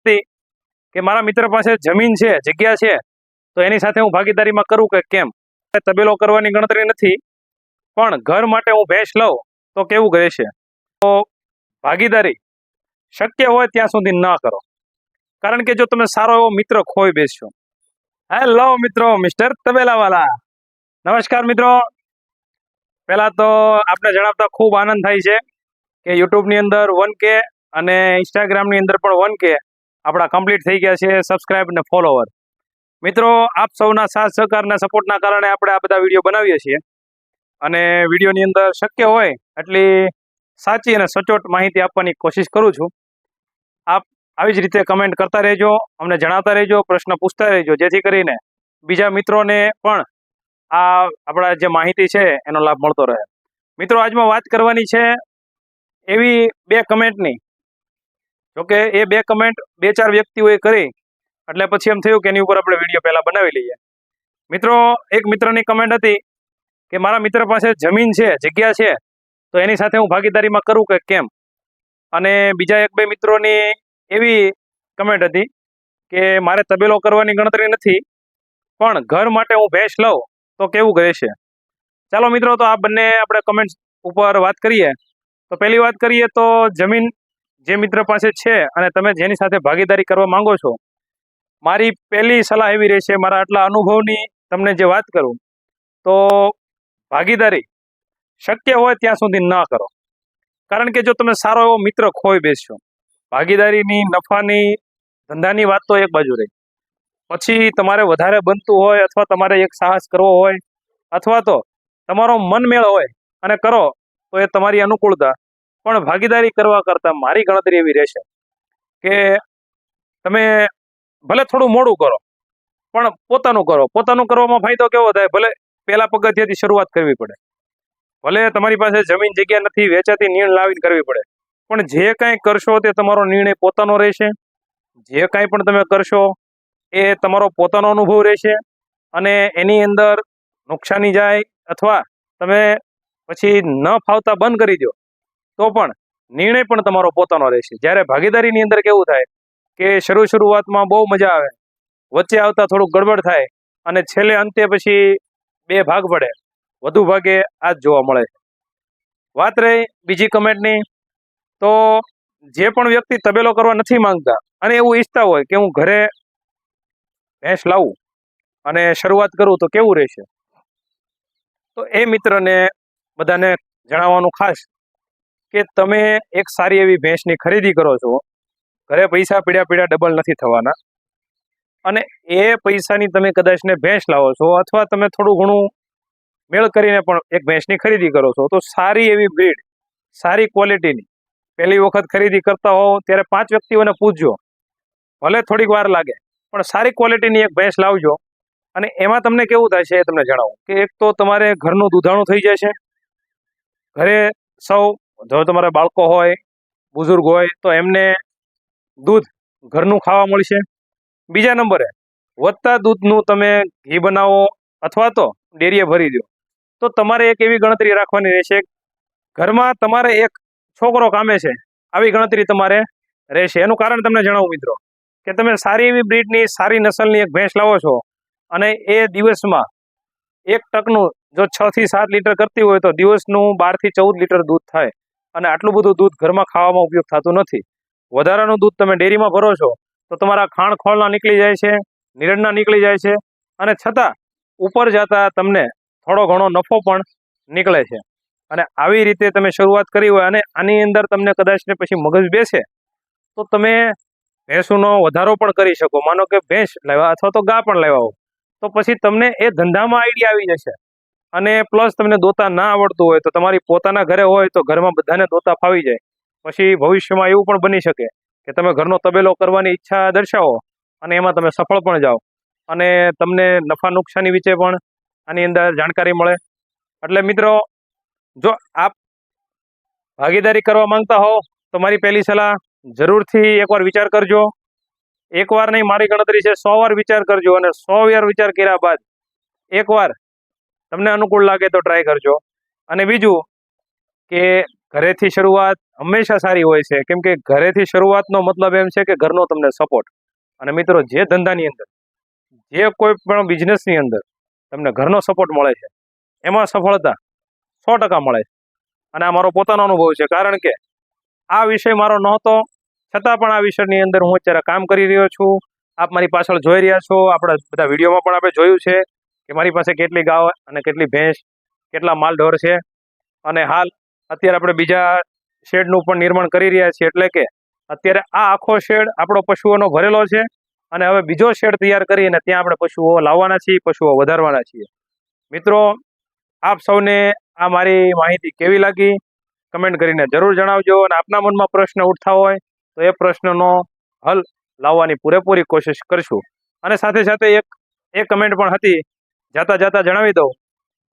હતી કે મારા મિત્ર પાસે જમીન છે, જગ્યા છે, તો એની સાથે હું ભાગીદારીમાં કરું કે કેમ. તબેલો કરવાની ગણતરી નથી, પણ ઘર માટે હું ભેંસ લઉં તો કેવું રહેશે. તો ભાગીદારી શક્ય હોય ત્યાં સુધી ન કરો, કારણ કે જો તમે સારો એવો મિત્ર ખોઈ બેસશો. હેલો મિત્રો, મિસ્ટર તબેલાવાલા. નમસ્કાર મિત્રો. પહેલા તો આપણે જણાવતા ખૂબ આનંદ થાય છે કે યુટ્યુબની અંદર 1K અને ઇન્સ્ટાગ્રામની અંદર પણ 1K આપણા કમ્પ્લીટ થઈ ગયા છે સબસ્ક્રાઇબ અને ફોલોવર. મિત્રો, આપ સૌના સાથ સહકારના સપોર્ટના કારણે આપણે આ બધા વિડીયો બનાવીએ છીએ અને વિડીયોની અંદર શક્ય હોય એટલી સાચી અને સચોટ માહિતી આપવાની કોશિશ કરું છું. આપ આવી જ રીતે કમેન્ટ કરતા રહેજો, અમને જણાવતા રહેજો, પ્રશ્ન પૂછતા રહેજો, જેથી કરીને બીજા મિત્રોને પણ આ આપણા જે માહિતી છે એનો લાભ મળતો રહે. મિત્રો, આજમાં વાત કરવાની છે એવી 2 કમેન્ટની. જોકે એ 2 કમેન્ટ 2-4 વ્યક્તિઓએ કરી એટલે પછી એમ થયું કે એની ઉપર આપણે વિડીયો પહેલા બનાવી લઈએ. મિત્રો, એક મિત્રની કમેન્ટ હતી કે મારા મિત્ર પાસે જમીન છે, જગ્યા છે, તો એની સાથે હું ભાગીદારીમાં કરું કે કેમ. અને બીજા 1-2 મિત્રોની એવી કમેન્ટ હતી કે મારે તબેલો કરવાની ગણતરી નથી, પણ ઘર માટે હું ભેંસ લઉં તો કેવું રહેશે. ચાલો મિત્રો, તો આ બંને આપણે કમેન્ટ ઉપર વાત કરીએ. તો પહેલી વાત કરીએ તો જમીન જે મિત્ર પાસે છે અને તમે જેની સાથે ભાગીદારી કરવા માંગો છો, મારી પહેલી સલાહ એવી રહેશે, મારા આટલા અનુભવની તમને જે વાત કરું, તો ભાગીદારી શક્ય હોય ત્યાં સુધી ન કરો, કારણ કે જો તમે સારો એવો મિત્ર ખોઈ બેસશો. ભાગીદારીની, નફાની, ધંધાની વાત તો એક બાજુ રહી, પછી તમારે વધારે બનતું હોય અથવા તમારે એક સાહસ કરવો હોય અથવા તો તમારો મનમેળ હોય અને કરો તો એ તમારી અનુકૂળતા. પણ ભાગીદારી કરવા કરતાં મારી ગણતરી એવી રહેશે કે તમે ભલે થોડું મોડું કરો, પણ પોતાનું કરો. પોતાનું કરવામાં ફાયદો કેવો થાય, ભલે પહેલા પગથિયાથી શરૂઆત કરવી પડે, ભલે તમારી પાસે જમીન જગ્યા નથી, વેચાતી નીણ લાવીને કરવી પડે, પણ જે કાંઈ કરશો તે તમારો નિર્ણય પોતાનો રહેશે. જે કાંઈ પણ તમે કરશો એ તમારો પોતાનો અનુભવ રહેશે અને એની અંદર નુકસાની જાય અથવા તમે પછી ન ફાવતા બંધ કરી દો તો પણ નિર્ણય પણ તમારો પોતાનો રહેશે. જ્યારે ભાગીદારીની અંદર કેવું થાય કે શરૂઆતમાં બહુ મજા આવે, વચ્ચે આવતા થોડુંક ગડબડ થાય અને છેલ્લે અંતે પછી 2 ભાગ પડે. વધુ ભાગે આ જ જોવા મળે છે. વાત રહી બીજી કમેન્ટની, તો જે પણ વ્યક્તિ તબેલો કરવા નથી માંગતા અને એવું ઈચ્છતા હોય કે હું ઘરે ભેંસ લાવું અને શરૂઆત કરું તો કેવું રહેશે, તો એ મિત્રને બધાને જણાવવાનું ખાસ કે તમે એક સારી એવી ભેંસની ખરીદી કરો છો. ઘરે પૈસા પીડ્યા ડબલ નથી થવાના અને એ પૈસાની તમે કદાચ ને ભેંસ લાવો છો અથવા તમે થોડું ઘણું મેળ કરીને પણ એક ભેંસની ખરીદી કરો છો, તો સારી એવી બ્રીડ, સારી ક્વોલિટીની પહેલી વખત ખરીદી કરતા હોવ ત્યારે 5 વ્યક્તિઓને પૂછજો, ભલે થોડીક વાર લાગે, પણ સારી ક્વોલિટીની એક ભેંસ લાવજો. અને એમાં તમને કેવું થાય છે એ તમને જણાવું કે એક તો તમારે ઘરનું દૂધાણું થઈ જશે. ઘરે સૌ, જો તમારા બાળકો હોય, બુઝુર્ગ હોય, તો એમને દૂધ ઘરનું ખાવા મળશે. બીજા નંબરે વધતા દૂધનું તમે ઘી બનાવો અથવા તો ડેરીએ ભરી દો, તો તમારે એક એવી ગણતરી રાખવાની રહેશે, ઘરમાં તમારે એક છોકરો કામે છે આવી ગણતરી તમારે રહેશે. એનું કારણ તમને જણાવું મિત્રો, કે તમે સારી એવી બ્રીડની, સારી નસલની એક ભેંસ લાવો છો અને એ દિવસમાં 1 ટકનું જો 6 થી 7 લીટર કરતી હોય તો દિવસનું 12 થી 14 લીટર દૂધ થાય અને આટલું બધું દૂધ ઘરમાં ખાવામાં ઉપયોગ થતું નથી. વધારાનું દૂધ તમે ડેરીમાં ભરો છો તો તમારા ખાણ ખોળના નીકળી જાય છે, નિરણના નીકળી જાય છે અને છતાં ઉપર જતા તમને થોડો ઘણો નફો પણ નીકળે છે. અને આવી રીતે તમે શરૂઆત કરી હોય અને આની અંદર તમને કદાચ ને પછી મગજ બેસે તો તમે ભેંસોનો વધારો પણ કરી શકો. માનો કે ભેંસ લાવ્યા અથવા તો ગા પણ લાવ્યા હો, તો પછી તમને એ ધંધામાં આઈડિયા આવી જશે અને પ્લસ તમને દોતા ના આવડતું હોય તો તમારી પોતાના ઘરે હોય તો ઘરમાં બધાને દોતા ફાવી જાય. પછી ભવિષ્યમાં એવું પણ બની શકે કે તમે ઘરનો તબેલો કરવાની ઈચ્છા દર્શાવો અને એમાં તમે સફળ પણ જાઓ અને તમને નફા નુકસાની વિશે પણ આની અંદર જાણકારી મળે. એટલે મિત્રો, જો આપ ભાગીદારી કરવા માંગતા હો તો મારી પહેલી સલાહ, જરૂરથી એકવાર વિચાર કરજો. એકવાર નહીં, મારી ગણતરી છે 100 વાર વિચાર કરજો અને 100 વાર વિચાર કર્યા બાદ એકવાર તમને અનુકૂળ લાગે તો ટ્રાય કરજો. અને બીજું કે ઘરેથી શરૂઆત હંમેશા સારી હોય છે, કેમ કે ઘરેથી શરૂઆતનો મતલબ એમ છે કે ઘરનો તમને સપોર્ટ. અને મિત્રો, જે ધંધાની અંદર, જે કોઈ પણ બિઝનેસની અંદર તમને ઘરનો સપોર્ટ મળે છે એમાં સફળતા 100% મળે છે. અને આ મારો પોતાનો અનુભવ છે, કારણ કે આ વિષય મારો નહોતો, છતાં પણ આ વિષયની અંદર હું અત્યારે કામ કરી રહ્યો છું. આપ મારી પાછળ જોઈ રહ્યા છો, આપણા બધા વિડીયોમાં પણ આપણે જોયું છે કે મારી પાસે કેટલી ગાય અને કેટલી ભેંસ, કેટલા માલ ઢોર છે. અને હાલ અત્યારે આપણે બીજા શેડનું પણ નિર્માણ કરી રહ્યા છીએ, એટલે કે અત્યારે આ આખો શેડ આપણો પશુઓનો ભરેલો છે અને હવે બીજો શેડ તૈયાર કરીને ત્યાં આપણે પશુઓ લાવવાના છીએ, પશુઓ વધારવાના છીએ. મિત્રો, આપ સૌને આ મારી માહિતી કેવી લાગી કમેન્ટ કરીને જરૂર જણાવજો. અને આપના મનમાં પ્રશ્ન ઉઠતા હોય તો એ પ્રશ્નનો હલ લાવવાની પૂરેપૂરી કોશિશ કરશું. અને સાથે સાથે એક કમેન્ટ પણ હતી, જાતા જાતા જણાવી દઉં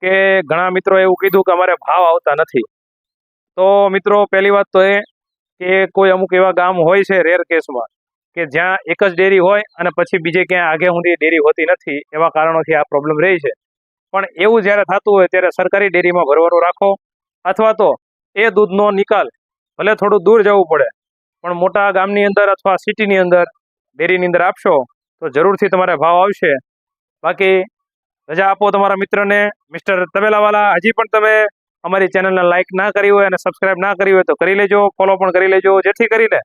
કે ઘણા મિત્રો એવું કીધું કે અમારે ભાવ આવતા નથી. તો મિત્રો, પહેલી વાત તો એ કે કોઈ અમુક એવા ગામ હોય છે રેર કેસમાં કે જ્યાં એક જ ડેરી હોય અને પછી બીજે ક્યાંય આગે ઊંધી ડેરી હોતી નથી. એવા કારણોથી આ પ્રોબ્લેમ રહી છે. પણ એવું જ્યારે થતું હોય ત્યારે સરકારી ડેરીમાં ભરવાનું રાખો, અથવા તો એ દૂધનો નિકાલ ભલે થોડું દૂર જવું પડે પણ મોટા ગામની અંદર અથવા સિટીની અંદર ડેરીની અંદર આપશો તો જરૂરથી તમારે ભાવ આવશે. બાકી રજા આપો તમારા મિત્રને, મિસ્ટર તબેલાવાલા. હજી પણ તમે અમારી ચેનલને લાઇક ના કરી હોય અને સબસ્ક્રાઇબ ના કરી હોય તો કરી લેજો, ફોલો પણ કરી લેજો, જેથી કરીને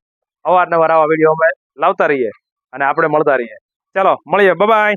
અવારનવાર આવા વિડીયો અમે લાવતા રહીએ અને આપણે મળતા રહીએ. ચાલો મળીએ, બાય.